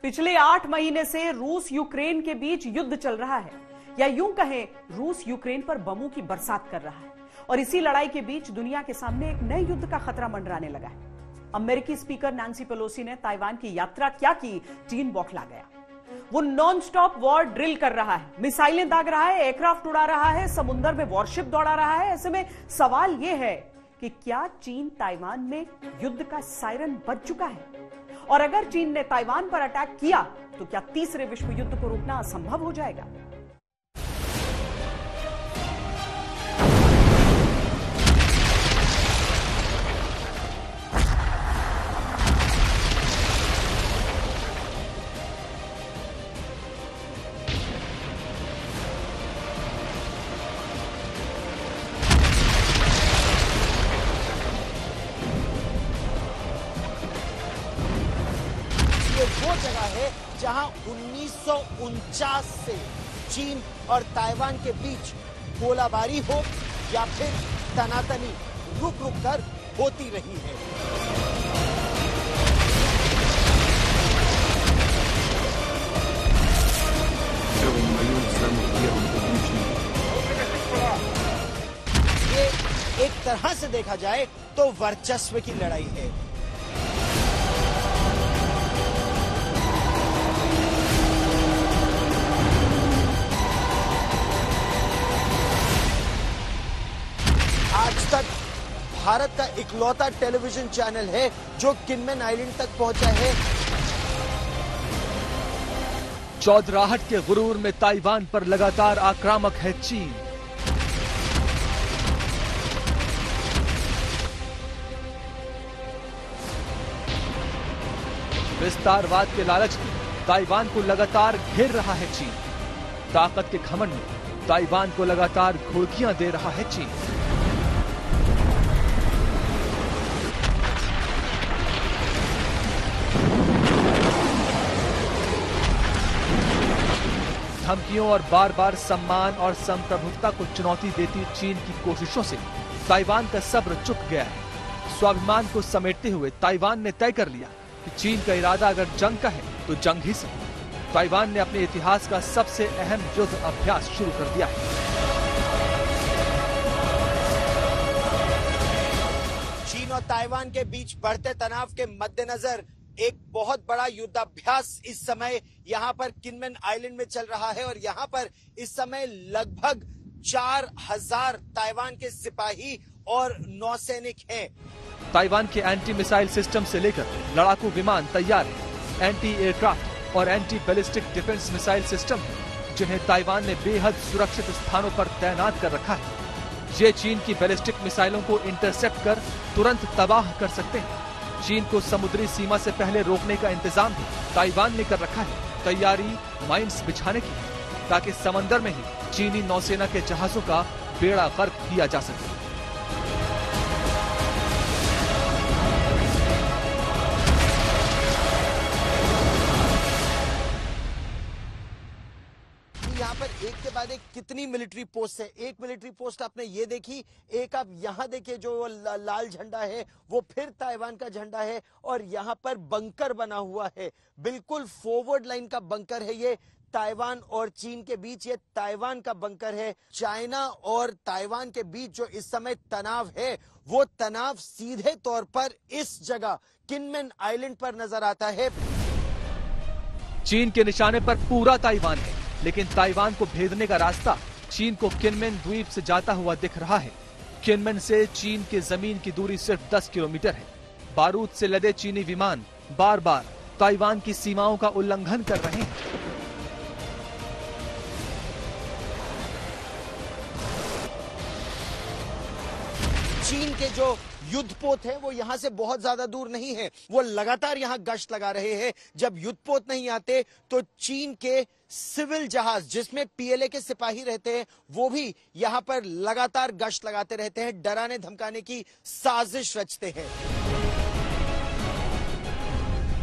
पिछले 8 महीने से रूस यूक्रेन के बीच युद्ध चल रहा है, या यूं कहें रूस यूक्रेन पर बमों की बरसात कर रहा है। और इसी लड़ाई के बीच दुनिया के सामने एक नए युद्ध का खतरा मंडराने लगा है। अमेरिकी स्पीकर नैन्सी पेलोसी ने ताइवान की यात्रा क्या की, चीन बौखला गया। वो नॉन स्टॉप वॉर ड्रिल कर रहा है, मिसाइलें दाग रहा है, एयरक्राफ्ट उड़ा रहा है, समुद्र में वॉरशिप दौड़ा रहा है। ऐसे में सवाल यह है कि क्या चीन ताइवान में युद्ध का सायरन बज चुका है? और अगर चीन ने ताइवान पर अटैक किया तो क्या तीसरे विश्व युद्ध को रोकना असंभव हो जाएगा? वो जगह है जहां 1949 से चीन और ताइवान के बीच गोलाबारी हो या फिर तनातनी रुक रुक कर होती रही है। ये एक तरह से देखा जाए तो वर्चस्व की लड़ाई है। आज तक भारत का इकलौता टेलीविजन चैनल है जो किनमेन आइलैंड तक पहुंचा है। चौधराहट के गुरूर में ताइवान पर लगातार आक्रामक है चीन। विस्तारवाद के लालच में ताइवान को लगातार घेर रहा है चीन। ताकत के घमंड में ताइवान को लगातार घुड़कियां दे रहा है चीन। धमकियों और बार बार सम्मान और संप्रभुता को चुनौती देती चीन की कोशिशों से ताइवान का सब्र चुक गया है। स्वाभिमान को समेटते हुए ताइवान ने तय कर लिया कि चीन का इरादा अगर जंग का है तो जंग ही से। ताइवान ने अपने इतिहास का सबसे अहम युद्ध अभ्यास शुरू कर दिया है। चीन और ताइवान के बीच बढ़ते तनाव के मद्देनजर एक बहुत बड़ा युद्धाभ्यास इस समय यहाँ पर किनमेन आइलैंड में चल रहा है और यहाँ पर इस समय लगभग 4000 ताइवान के सिपाही और नौसैनिक हैं। ताइवान के एंटी मिसाइल सिस्टम से लेकर लड़ाकू विमान तैयार है। एंटी एयरक्राफ्ट और anti ballistic defence missile system है जिन्हें ताइवान ने बेहद सुरक्षित स्थानों पर तैनात कर रखा है। ये चीन की बैलिस्टिक मिसाइलों को इंटरसेप्ट कर तुरंत तबाह कर सकते हैं। चीन को समुद्री सीमा से पहले रोकने का इंतजाम भी ताइवान ने कर रखा है। तैयारी माइंस बिछाने की, ताकि समंदर में ही चीनी नौसेना के जहाजों का बेड़ा गर्क किया जा सके। यहाँ पर एक के बाद एक कितनी मिलिट्री पोस्ट है। एक मिलिट्री पोस्ट आपने ये देखी, एक आप यहाँ देखिए जो लाल झंडा है वो फिर ताइवान का झंडा है और यहाँ पर बंकर बना हुआ है। बिल्कुल फॉरवर्ड लाइन का बंकर है ये ताइवान और चीन के बीच। ये ताइवान का बंकर है। चाइना और ताइवान के बीच जो इस समय तनाव है वो तनाव सीधे तौर पर इस जगह किनमेन आइलैंड पर नजर आता है। चीन के निशाने पर पूरा ताइवान है, लेकिन ताइवान को भेदने का रास्ता चीन को किनमेन द्वीप से जाता हुआ दिख रहा है। किनमेन से चीन के जमीन की दूरी सिर्फ 10 किलोमीटर है। बारूद से लदे चीनी विमान बार बार ताइवान की सीमाओं का उल्लंघन कर रहे हैं। चीन के जो युद्धपोत है वो यहाँ से बहुत ज्यादा दूर नहीं है। वो लगातार यहाँ गश्त लगा रहे हैं। जब युद्धपोत नहीं आते तो चीन के सिविल जहाज जिसमें पीएलए के सिपाही रहते हैं वो भी यहाँ पर लगातार गश्त लगाते रहते हैं, डराने धमकाने की साजिश रचते हैं।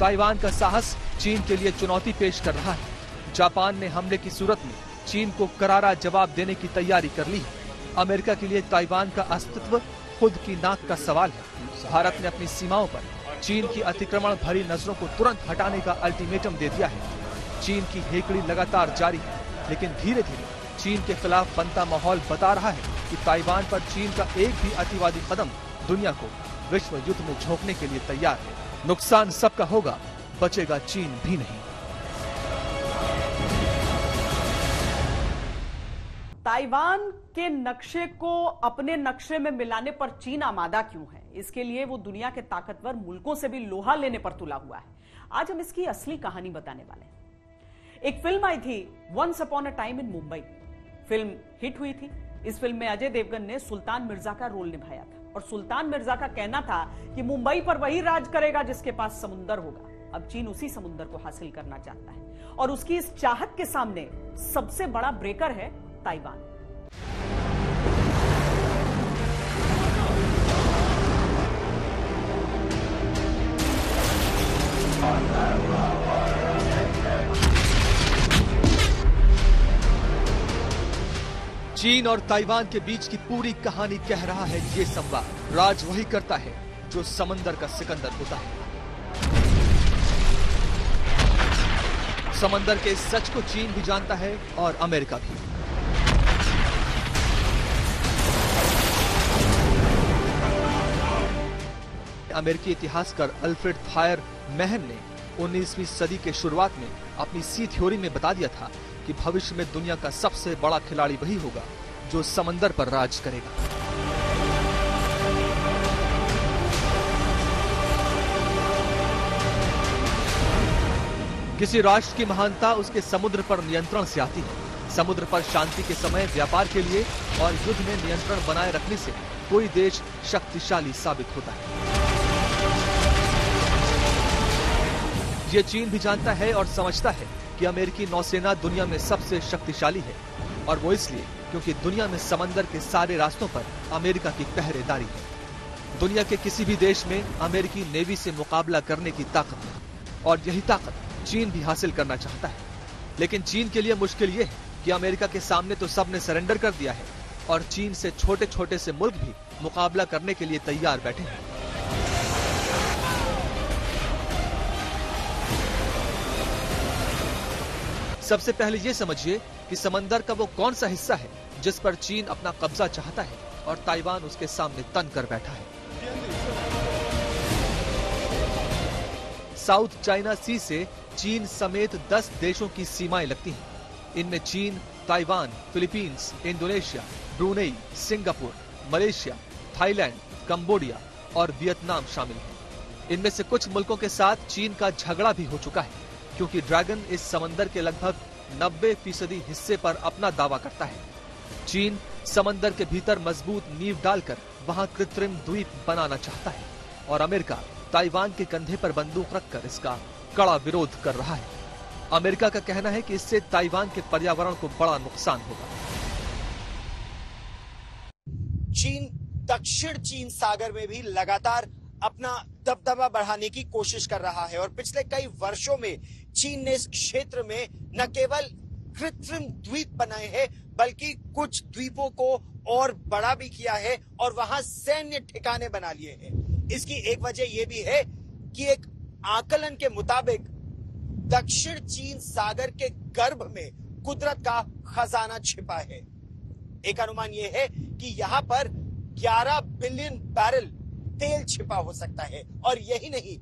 ताइवान का साहस चीन के लिए चुनौती पेश कर रहा है। जापान ने हमले की सूरत में चीन को करारा जवाब देने की तैयारी कर ली है। अमेरिका के लिए ताइवान का अस्तित्व खुद की नाक का सवाल है। भारत ने अपनी सीमाओं पर चीन की अतिक्रमण भरी नजरों को तुरंत हटाने का अल्टीमेटम दे दिया है। चीन की हेकड़ी लगातार जारी है, लेकिन धीरे धीरे चीन के खिलाफ बनता माहौल बता रहा है कि ताइवान पर चीन का एक भी अतिवादी कदम दुनिया को विश्व युद्ध में झोंकने के लिए तैयार है। नुकसान सबका होगा, बचेगा चीन भी नहीं। ताइवान के नक्शे को अपने नक्शे में मिलाने पर चीन आमादा क्यों है? इसके लिए वो दुनिया के ताकतवर मुल्कों से भी लोहा लेने पर तुला हुआ है। आज हम इसकी असली कहानी बताने वाले हैं। एक फिल्म आई थी once upon a time in Mumbai. Film hit हुई थी। इस फिल्म में अजय देवगन ने सुल्तान मिर्जा का रोल निभाया था और सुल्तान मिर्जा का कहना था कि मुंबई पर वही राज करेगा जिसके पास समुंदर होगा। अब चीन उसी समुंदर को हासिल करना चाहता है और उसकी इस चाहत के सामने सबसे बड़ा ब्रेकर है ताइवान। चीन और ताइवान के बीच की पूरी कहानी कह रहा है ये संवाद। राज वही करता है जो समंदर का सिकंदर होता है। समंदर के इस सच को चीन भी जानता है और अमेरिका भी। अमेरिकी इतिहासकार अल्फ्रेड थायर महन ने 19वीं सदी के शुरुआत में अपनी सी थ्योरी में बता दिया था कि भविष्य में दुनिया का सबसे बड़ा खिलाड़ी वही होगा जो समंदर पर राज करेगा। किसी राष्ट्र की महानता उसके समुद्र पर नियंत्रण से आती है। समुद्र पर शांति के समय व्यापार के लिए और युद्ध में नियंत्रण बनाए रखने से कोई देश शक्तिशाली साबित होता है। ये चीन भी जानता है और समझता है कि अमेरिकी नौसेना दुनिया में सबसे शक्तिशाली है और वो इसलिए क्योंकि दुनिया में समंदर के सारे रास्तों पर अमेरिका की पहरेदारी है। दुनिया के किसी भी देश में अमेरिकी नेवी से मुकाबला करने की ताकत है और यही ताकत चीन भी हासिल करना चाहता है। लेकिन चीन के लिए मुश्किल ये है कि अमेरिका के सामने तो सबने सरेंडर कर दिया है और चीन से छोटे छोटे से मुल्क भी मुकाबला करने के लिए तैयार बैठे हैं। सबसे पहले ये समझिए कि समंदर का वो कौन सा हिस्सा है जिस पर चीन अपना कब्जा चाहता है और ताइवान उसके सामने तन कर बैठा है। साउथ चाइना सी से चीन समेत 10 देशों की सीमाएं लगती हैं। इनमें चीन, Taiwan, Philippines, Indonesia, Brunei, Singapore, Malaysia, Thailand, Cambodia और वियतनाम शामिल हैं। इनमें से कुछ मुल्कों के साथ चीन का झगड़ा भी हो चुका है क्योंकि ड्रैगन इस समंदर के लगभग 90% हिस्से पर अपना दावा करता है। चीन समंदर के भीतर मजबूत नींव डालकर वहां कृत्रिम द्वीप बनाना चाहता है और अमेरिका ताइवान के कंधे पर बंदूक रखकर इसका कड़ा विरोध कर रहा है। अमेरिका का कहना है कि इससे ताइवान के पर्यावरण को बड़ा नुकसान होगा। चीन दक्षिण चीन सागर में भी लगातार अपना दबदबा बढ़ाने की कोशिश कर रहा है और पिछले कई वर्षों में चीन ने इस क्षेत्र में न केवल कृत्रिम द्वीप बनाए हैं बल्कि कुछ द्वीपों को और बड़ा भी किया है और वहां सैन्य ठिकाने बना लिए हैं। इसकी एक वजह यह भी है कि एक आकलन के मुताबिक दक्षिण चीन सागर के गर्भ में कुदरत का खजाना छिपा है। एक अनुमान यह है कि यहां पर 11 बिलियन बैरल तेल छिपा हो सकता है और यही नहीं,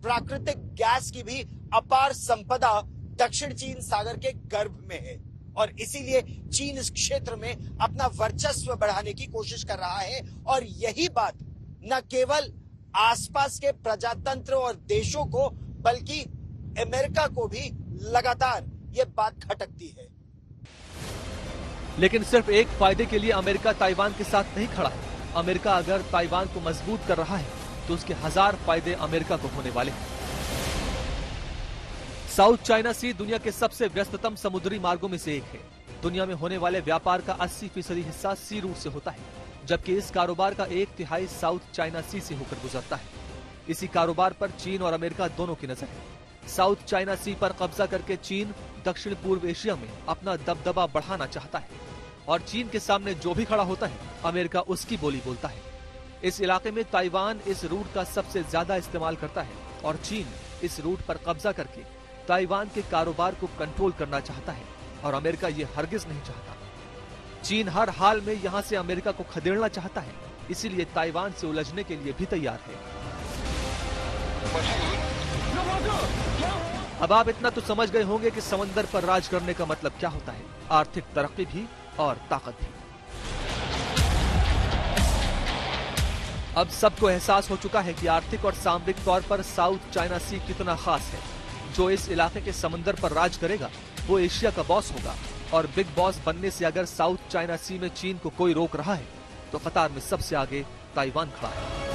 प्राकृतिक गैस की भी अपार संपदा दक्षिण चीन सागर के गर्भ में है और इसीलिए चीन इस क्षेत्र में अपना वर्चस्व बढ़ाने की कोशिश कर रहा है और यही बात न केवल आसपास के प्रजातंत्र और देशों को बल्कि अमेरिका को भी लगातार ये बात खटकती है। लेकिन सिर्फ एक फायदे के लिए अमेरिका ताइवान के साथ नहीं खड़ा है। अमेरिका अगर ताइवान को मजबूत कर रहा है तो उसके 1000 फायदे अमेरिका को होने वाले हैं। साउथ चाइना सी दुनिया के सबसे व्यस्ततम समुद्री मार्गों में से एक है। दुनिया में होने वाले व्यापार का 80% हिस्सा सी रूट से होता है, जबकि इस कारोबार का 1/3 साउथ चाइना सी से होकर गुजरता है। इसी कारोबार पर चीन और अमेरिका दोनों की नजर है। साउथ चाइना सी पर कब्जा करके चीन दक्षिण पूर्व एशिया में अपना दबदबा बढ़ाना चाहता है और चीन के सामने जो भी खड़ा होता है अमेरिका उसकी बोली बोलता है। इस इलाके में ताइवान इस रूट का सबसे ज्यादा इस्तेमाल करता है और चीन इस रूट पर कब्जा करके ताइवान के कारोबार को कंट्रोल करना चाहता है और अमेरिका ये हरगिज नहीं चाहता। चीन हर हाल में यहां से अमेरिका को खदेड़ना चाहता है, इसीलिए ताइवान से उलझने के लिए भी तैयार है। अब आप इतना तो समझ गए होंगे कि समंदर पर राज करने का मतलब क्या होता है, आर्थिक तरक्की भी और ताकत भी। अब सबको एहसास हो चुका है कि आर्थिक और सामरिक तौर पर साउथ चाइना सी कितना खास है। जो इस इलाके के समंदर पर राज करेगा वो एशिया का बॉस होगा, और बिग बॉस बनने से अगर साउथ चाइना सी में चीन को कोई रोक रहा है तो कतार में सबसे आगे ताइवान खड़ा है।